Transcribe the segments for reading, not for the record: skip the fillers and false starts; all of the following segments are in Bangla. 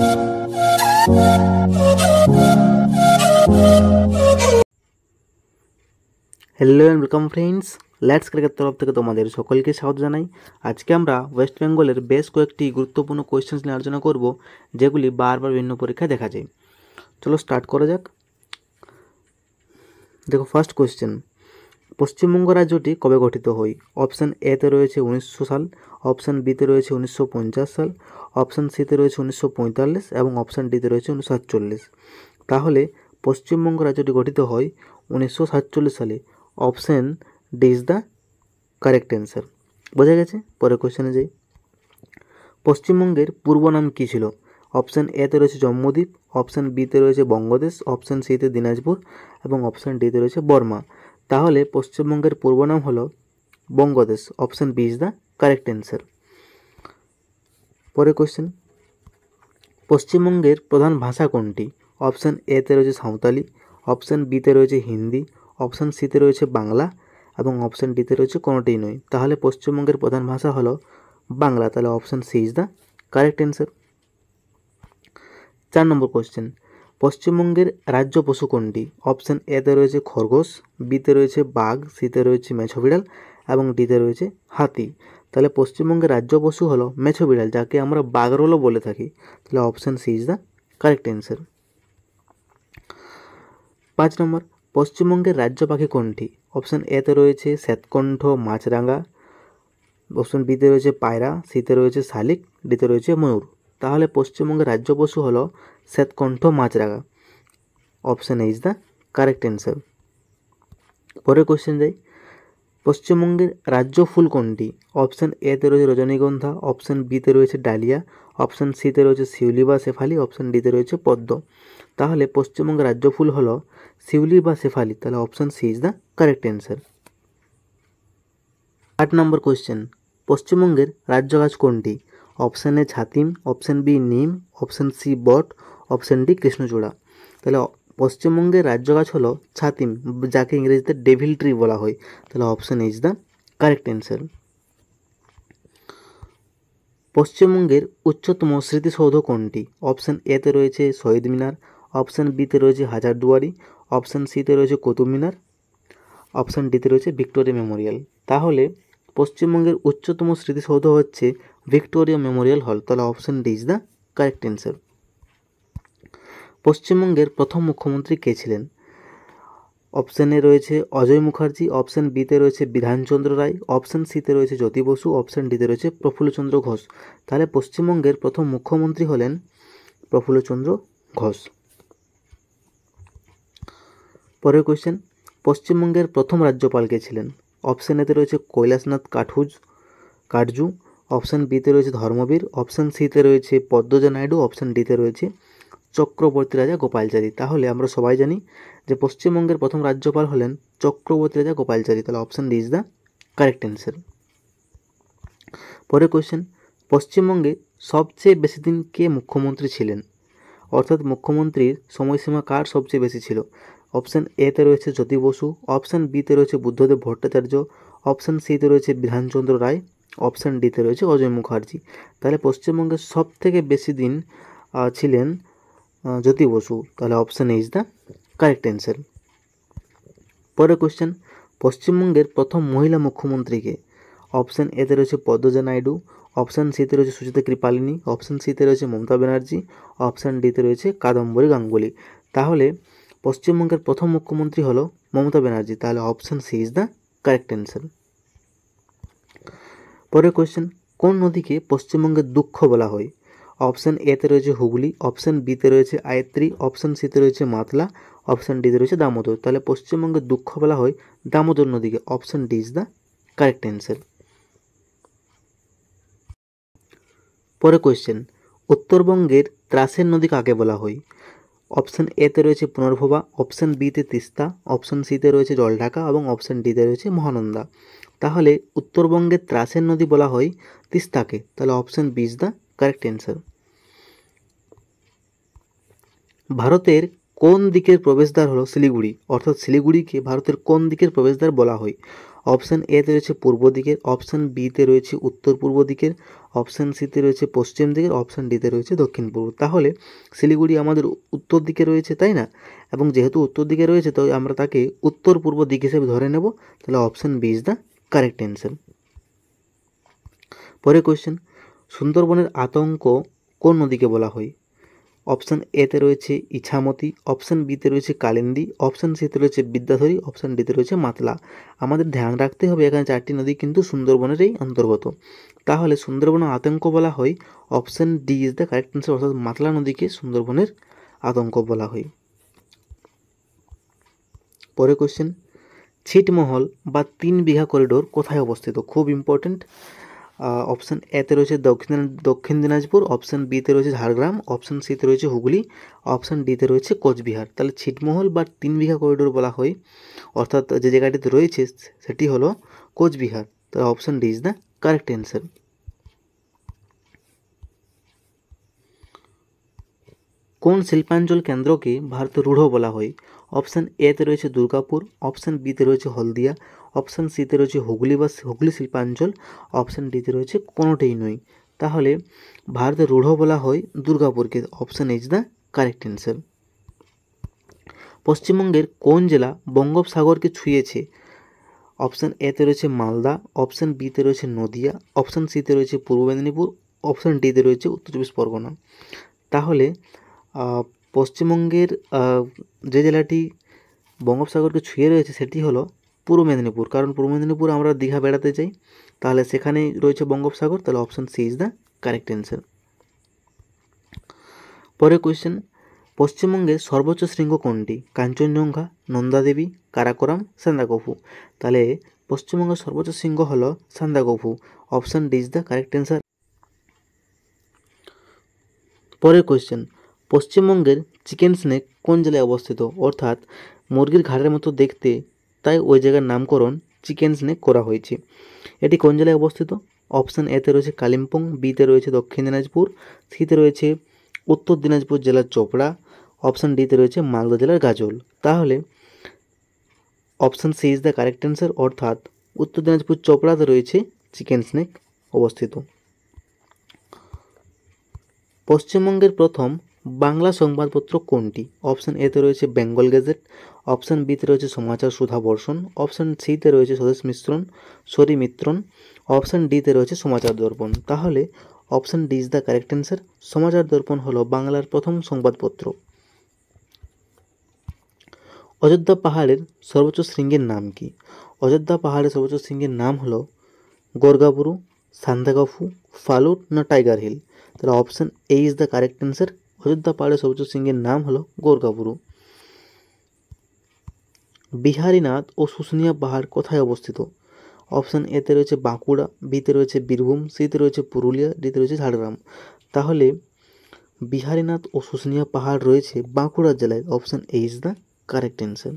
Hello and welcome friends, let's cricket তরফ থেকে তোমাদের সকলকে স্বাগত জানাই। আজকে আমরা ওয়েস্ট বেঙ্গলের বেশ কয়েকটি গুরুত্বপূর্ণ কোয়েশ্চেন্স নিয়ে আলোচনা করব, যেগুলি বারবার বিভিন্ন পরীক্ষায় দেখা যায়। চলো স্টার্ট করা যাক। দেখো, ফার্স্ট কোয়েশ্চেন, পশ্চিমবঙ্গ রাজ্যটি কবে গঠিত হয়? অপশান এতে রয়েছে 1900 সাল, অপশান বিতে রয়েছে 1950 সাল, অপশান সিতে রয়েছে 1945 এবং অপশান ডিতে রয়েছে 1947। তাহলে পশ্চিমবঙ্গ রাজ্যটি গঠিত হয় 1947 সালে। Option D is the correct answer. বোঝা গেছে? পরের কোয়েশ্চেনে যাই। পশ্চিমবঙ্গের পূর্ব নাম কী ছিল? অপশান এতে রয়েছে জম্মুদ্বীপ, অপশান বিতে রয়েছে বঙ্গদেশ, অপশান সিতে দিনাজপুর এবং অপশান ডিতে রয়েছে বর্মা। তাহলে পশ্চিমবঙ্গের পূর্ব নাম হলো Bangadesh. Option B is the correct answer. পরের কোয়েশ্চেন, পশ্চিমবঙ্গের প্রধান ভাষা কোনটি? অপশান এতে রয়েছে সাঁওতালি, অপশান বিতে রয়েছে হিন্দি, অপশান সিতে রয়েছে বাংলা এবং অপশান ডিতে রয়েছে কোনোটিই নয়। তাহলে পশ্চিমবঙ্গের প্রধান ভাষা হলো বাংলা। তাহলে option C is the correct answer. 4 নম্বর কোয়েশ্চেন, পশ্চিমবঙ্গের রাজ্য পশু কোনটি? অপশান এতে রয়েছে খরগোশ, বিতে রয়েছে বাঘ, সিতে রয়েছে মেছো বিড়াল এবং ডিতে রয়েছে হাতি। তাহলে পশ্চিমবঙ্গের রাজ্য পশু হলো মেছো বিড়াল, যাকে আমরা বাগরোলও বলে থাকি। তাহলে option C is the correct answer. 5 নম্বর, পশ্চিমবঙ্গের রাজ্য পাখি কোনটি? অপশান এতে রয়েছে শ্বেতকণ্ঠ মাছরাঙা, অপশান বিতে রয়েছে পায়রা, সিতে রয়েছে শালিক, ডিতে রয়েছে ময়ূর। তাহলে পশ্চিমবঙ্গের রাজ্য পশু হলো শ্বেতকণ্ঠ মাছরাঙা। Option A is the correct answer. পরের কোয়েশ্চেন যাই। পশ্চিমবঙ্গের রাজ্য ফুল কোনটি? অপশান এতে রয়েছে রজনীগন্ধা, অপশান বিতে রয়েছে ডালিয়া, অপশান সিতে রয়েছে শিউলি বা শেফালি, অপশান ডিতে রয়েছে পদ্ম। তাহলে পশ্চিমবঙ্গের রাজ্য ফুল হলো শিউলি বা শেফালি। তাহলে option C is the correct answer. 8 নম্বর কোয়েশ্চেন, পশ্চিমবঙ্গের রাজ্য গাছ কোনটি? অপশান এ ছাতিম, অপশান বি নিম, অপশান সি বট, অপশান ডি কৃষ্ণচূড়া। তাহলে পশ্চিমবঙ্গের রাজ্য গাছ হলো ছাতিম, যাকে ইংরেজিতে ডেভিল ট্রি বলা হয়। তাহলে option is the correct answer. পশ্চিমবঙ্গের উচ্চতম স্মৃতিসৌধ কোনটি? অপশান এতে রয়েছে শহীদ মিনার, অপশান বিতে রয়েছে হাজারদুয়ারি, অপশান সিতে রয়েছে কুতুব মিনার, অপশান ডিতে রয়েছে ভিক্টোরিয়া মেমোরিয়াল। তাহলে পশ্চিমবঙ্গের উচ্চতম স্মৃতিসৌধ হচ্ছে ভিক্টোরিয়া মেমোরিয়াল হল। তাহলে option D is the correct answer. পশ্চিমবঙ্গের প্রথম মুখ্যমন্ত্রী কে ছিলেন? অপশান এ রয়েছে অজয় মুখার্জি, অপশান বিতে রয়েছে বিধানচন্দ্র রায়, অপশান সিতে রয়েছে জ্যোতি বসু, অপশান ডিতে রয়েছে প্রফুল্লচন্দ্র ঘোষ। তাহলে পশ্চিমবঙ্গের প্রথম মুখ্যমন্ত্রী হলেন প্রফুল্লচন্দ্র ঘোষ। পরের কোয়েশ্চেন, পশ্চিমবঙ্গের প্রথম রাজ্যপাল কে ছিলেন? অপশান এতে রয়েছে কৈলাসনাথ কাটজু, অপশান বিতে রয়েছে ধর্মবীর, অপশান সিতে রয়েছে পদ্মজা নাইডু, অপশান ডিতে রয়েছে চক্রবর্তী রাজা গোপালচারী। তাহলে আমরা সবাই জানি যে পশ্চিমবঙ্গের প্রথম রাজ্যপাল হলেন চক্রবর্তী রাজা গোপালচারী। তাহলে option D is the correct answer. পরের কোয়েশ্চেন, পশ্চিমবঙ্গে সবচেয়ে বেশি দিন কে মুখ্যমন্ত্রী ছিলেন? অর্থাৎ মুখ্যমন্ত্রীর সময়সীমা কার সবচেয়ে বেশি ছিল? অপশান এতে রয়েছে জ্যোতি বসু, অপশান বিতে রয়েছে বুদ্ধদেব ভট্টাচার্য, অপশান সিতে রয়েছে বিধানচন্দ্র রায়, অপশান ডিতে রয়েছে অজয় মুখার্জি। তাহলে পশ্চিমবঙ্গের সব থেকে বেশি দিন ছিলেন জ্যোতি বসু। তাহলে option A is the correct answer. পরের কোয়েশ্চেন, পশ্চিমবঙ্গের প্রথম মহিলা মুখ্যমন্ত্রীকে? অপশান এতে রয়েছে পদ্মজা নাইডু, অপশান সিতে রয়েছে সুচিতা কৃপালিনী, অপশান সিতে রয়েছে মমতা ব্যানার্জি, অপশান ডিতে রয়েছে কাদম্বরী গাঙ্গুলি। তাহলে পশ্চিমবঙ্গের প্রথম মুখ্যমন্ত্রী হলো মমতা ব্যানার্জি। তাহলে option C is the correct answer. পরের কোয়েশ্চেন, কোন নদীকে পশ্চিমবঙ্গের দুঃখ বলা হয়? অপশান এতে রয়েছে হুগলি, অপশান বিতে রয়েছে আয়ত্রী, অপশান সিতে রয়েছে মাতলা, অপশান ডিতে রয়েছে দামোদর। তাহলে পশ্চিমবঙ্গের দুঃখ বলা হয় দামোদর নদীকে। Option D is the correct answer. পরের কোয়েশ্চেন, উত্তরবঙ্গের ত্রাসের নদী কাকে বলা হয়? অপশান এতে রয়েছে পুনর্ভবা, অপশান বিতে তিস্তা, অপশান সিতে রয়েছে জলঢাকা এবং অপশান ডিতে রয়েছে মহানন্দা। তাহলে উত্তরবঙ্গের ত্রাসের নদী বলা হয় তিস্তাকে। তাহলে option B is the correct answer. ভারতের কোন দিকের প্রবেশদ্বার হলো শিলিগুড়ি, অর্থাৎ শিলিগুড়িকে ভারতের কোন দিকের প্রবেশদ্বার বলা হয়? অপশান এতে রয়েছে পূর্ব দিকের, অপশান বিতে রয়েছে উত্তর পূর্ব দিকের, অপশান সিতে রয়েছে পশ্চিম দিকের, অপশান ডিতে রয়েছে দক্ষিণ পূর্ব। তাহলে শিলিগুড়ি আমাদের উত্তর দিকে রয়েছে, তাই না? এবং যেহেতু উত্তর দিকে রয়েছে তো আমরা তাকে উত্তর পূর্ব দিক হিসেবে ধরে নেব। তাহলে option B is the correct answer. পরের কোয়েশ্চেন, সুন্দরবনের আতঙ্ক কোন নদীকে বলা হয়? অপশান এতে রয়েছে ইছামতি, অপশান বিতে রয়েছে কালিন্দী, অপশান সিতে রয়েছে বিদ্যাধরী, অপশান ডিতে রয়েছে মাতলা। আমাদের ধ্যান রাখতে হবে এখানে চারটি নদী কিন্তু সুন্দরবনেরই অন্তর্গত। তাহলে সুন্দরবনের আতঙ্ক বলা হয় option D is the correct answer, অর্থাৎ মাতলা নদীকে সুন্দরবনের আতঙ্ক বলা হয়। পরের কোয়েশ্চেন, ছিটমহল বা 3 বিঘা করিডোর কোথায় অবস্থিত? খুব ইম্পর্টেন্ট। অপশান এতে রয়েছে দক্ষিণ দিনাজপুর, অপশান বিতে রয়েছে ঝাড়গ্রাম, অপশান সিতে রয়েছে হুগলি, অপশান ডিতে রয়েছে কোচবিহার। তাহলে ছিটমহল বা 3 বিঘা করিডোর বলা হয়, অর্থাৎ যে জায়গাটিতে রয়েছে সেটি হলো কোচবিহার। তাহলে option D is the correct answer. কোন শিল্পাঞ্চল কেন্দ্রকে ভারতের রূঢ় বলা হয়? অপশান এতে রয়েছে দুর্গাপুর, অপশান বিতে রয়েছে হলদিয়া, অপশান সিতে রয়েছে হুগলি বা হুগলি শিল্পাঞ্চল, অপশান ডিতে রয়েছে কোনোটাই নয়। তাহলে ভারতের রূঢ় বলা হয় দুর্গাপুরকে। Option is the correct answer. পশ্চিমবঙ্গের কোন জেলা বঙ্গোপসাগরকে ছুঁয়েছে? অপশান এতে রয়েছে মালদা, অপশান বিতে রয়েছে নদিয়া, অপশান সিতে রয়েছে পূর্ব মেদিনীপুর, অপশান ডিতে রয়েছে উত্তর চব্বিশ পরগনা। তাহলে পশ্চিমবঙ্গের যে জেলাটি বঙ্গোপসাগরকে ছুঁয়ে রয়েছে সেটি হলো পূর্ব মেদিনীপুর, কারণ পূর্ব মেদিনীপুর আমরা দীঘা বেড়াতে যাই, তাহলে সেখানেই রয়েছে বঙ্গোপসাগর। তাহলে option C is the correct answer. পরের কোয়েশ্চেন, পশ্চিমবঙ্গের সর্বোচ্চ শৃঙ্গ কোনটি? কাঞ্চনজঙ্ঘা, নন্দাদেবী, কারাকোরাম, সান্দাকফু। তাহলে পশ্চিমবঙ্গের সর্বোচ্চ শৃঙ্গ হলো Sandakphu. Option D is the correct answer. পরের কোয়েশ্চেন, পশ্চিমবঙ্গের চিকেন স্নেক কোন জেলায় অবস্থিত? অর্থাৎ মুরগির ঘাড়ের মতো দেখতে, তাই ওই জায়গার নামকরণ চিকেন স্নেক করা হয়েছে। এটি কোন জেলায় অবস্থিত? অপশান এতে রয়েছে কালিম্পং, বিতে রয়েছে দক্ষিণ দিনাজপুর, সিতে রয়েছে উত্তর দিনাজপুর জেলার চোপড়া, অপশান ডিতে রয়েছে মালদা জেলার গাজল। তাহলে option C is the correct answer, অর্থাৎ উত্তর দিনাজপুর চোপড়াতে রয়েছে চিকেন স্নেক অবস্থিত। পশ্চিমবঙ্গের প্রথম বাংলা সংবাদপত্র কোনটি? অপশান এতে রয়েছে বেঙ্গল গেজেট, অপশান বিতে রয়েছে সমাচার সুধা বর্ষণ, অপশান সিতে রয়েছে স্বদেশ মিত্রণ, অপশান ডিতে রয়েছে সমাচার দর্পণ। তাহলে option D is the correct answer. Samachar Darpan হলো বাংলার প্রথম সংবাদপত্র। অযোধ্যা পাহাড়ের সর্বোচ্চ শৃঙ্গের নাম কি? অযোধ্যা পাহাড়ের সর্বোচ্চ শৃঙ্গের নাম হলো গোরগাবুরু, সান্দাকফু, ফালুট না টাইগার হিল। তাহলে option A is the correct answer. Ayodhya পাহাড়ের সর্বোচ্চ শৃঙ্গের নাম হলো গোরগাবুরু। বিহারীনাথ ও শুশুনিয়া পাহাড় কোথায় অবস্থিত? অপশান এতে রয়েছে বাঁকুড়া, বিতে রয়েছে বীরভূম, সিতে রয়েছে পুরুলিয়া, ডিতে রয়েছে ঝাড়গ্রাম। তাহলে বিহারীনাথ ও শুশুনিয়া পাহাড় রয়েছে বাঁকুড়া জেলায়। Option A is the correct answer.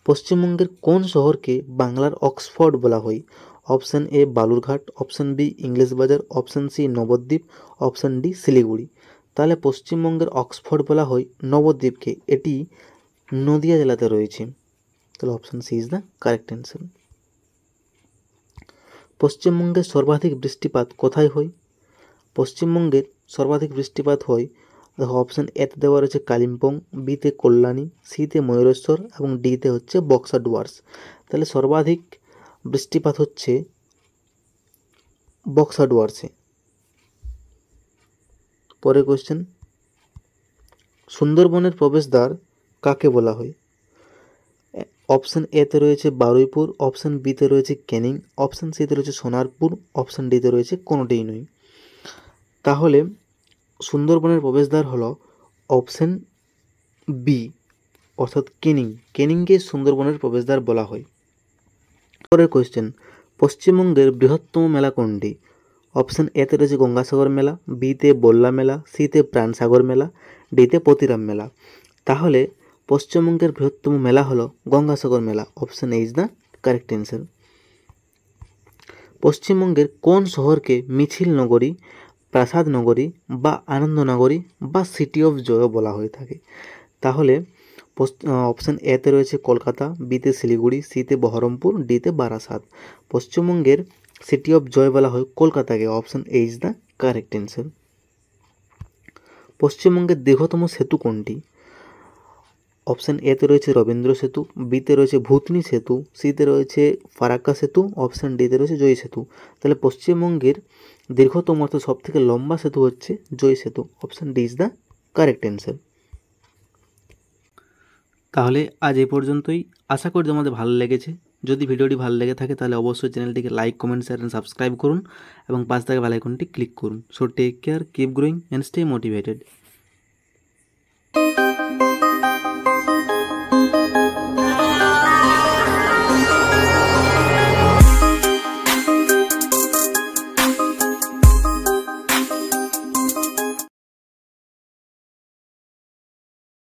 পশ্চিমবঙ্গের কোন শহরকে বাংলার অক্সফোর্ড বলা হয়? Option A Balurghat, option B English Bazar, option C Nabadwip, option D Siliguri. তাহলে পশ্চিমবঙ্গের অক্সফোর্ড বলা হয় নবদ্বীপকে, এটি নদিয়া জেলাতে রয়েছে। তাহলে option C is the correct answer. পশ্চিমবঙ্গের সর্বাধিক বৃষ্টিপাত কোথায় হয়? পশ্চিমবঙ্গের সর্বাধিক বৃষ্টিপাত হয়, দেখো অপশান এতে দেওয়া রয়েছে কালিম্পং, বিতে কল্যাণী, সিতে ময়ূরেশ্বর এবং ডিতে হচ্ছে বক্সা ডুয়ার্স। তাহলে সর্বাধিক বৃষ্টিপাত হচ্ছে বক্সা ডুয়ার্সে। পরের কোয়েশ্চেন, সুন্দরবনের প্রবেশদ্বার কাকে বলা হয়? অপশান এতে রয়েছে বারুইপুর, অপশান বিতে রয়েছে ক্যানিং, অপশান সিতে রয়েছে সোনারপুর, অপশান ডিতে রয়েছে কোনোটাই নয়। তাহলে সুন্দরবনের প্রবেশদ্বার হলো অপশান বি, অর্থাৎ ক্যানিং। ক্যানিংকে সুন্দরবনের প্রবেশদ্বার বলা হয়। পরের কোয়েশ্চেন, পশ্চিমবঙ্গের বৃহত্তম মেলা কোনটি? অপশান এতে রয়েছে গঙ্গাসাগর মেলা, বিতে বল্লা মেলা, সিতে প্রাণসাগর মেলা, ডিতে পতিরাম মেলা। তাহলে পশ্চিমবঙ্গের বৃহত্তম মেলা হলো গঙ্গাসাগর মেলা। Option A is the correct answer. পশ্চিমবঙ্গের কোন শহরকে মিছিল নগরী প্রাসাদ নগরী বা আনন্দনগরী বা সিটি অফ জয়ও বলা হয়ে থাকে। তাহলে অপশান এতে রয়েছে কলকাতা, বিতে শিলিগুড়ি, সিতে বহরমপুর, ডিতে বারাসাত। পশ্চিমবঙ্গের সিটি অফ জয় বলা হয় কলকাতাকে। Option A is the correct answer. পশ্চিমবঙ্গের দীর্ঘতম সেতু কোনটি? অপশান এতে রয়েছে রবীন্দ্র সেতু, বিতে রয়েছে ভূতনি সেতু, সিতে রয়েছে ফারাক্কা সেতু, অপশান ডিতে রয়েছে জয়ী সেতু। তাহলে পশ্চিমবঙ্গের দীর্ঘতম অর্থাৎ সব থেকে লম্বা সেতু হচ্ছে জয়ী সেতু। Option D is the correct answer. তাহলে আজ এই পর্যন্তই। আশা করি তোমাদের ভালো লেগেছে। যদি ভিডিওটি ভালো লেগে থাকে তাহলে অবশ্যই চ্যানেলটিকে like, comment, share and subscribe করুন এবং পাশ থাকা বেল আইকনটি ক্লিক করুন। So take care, keep growing and stay motivated.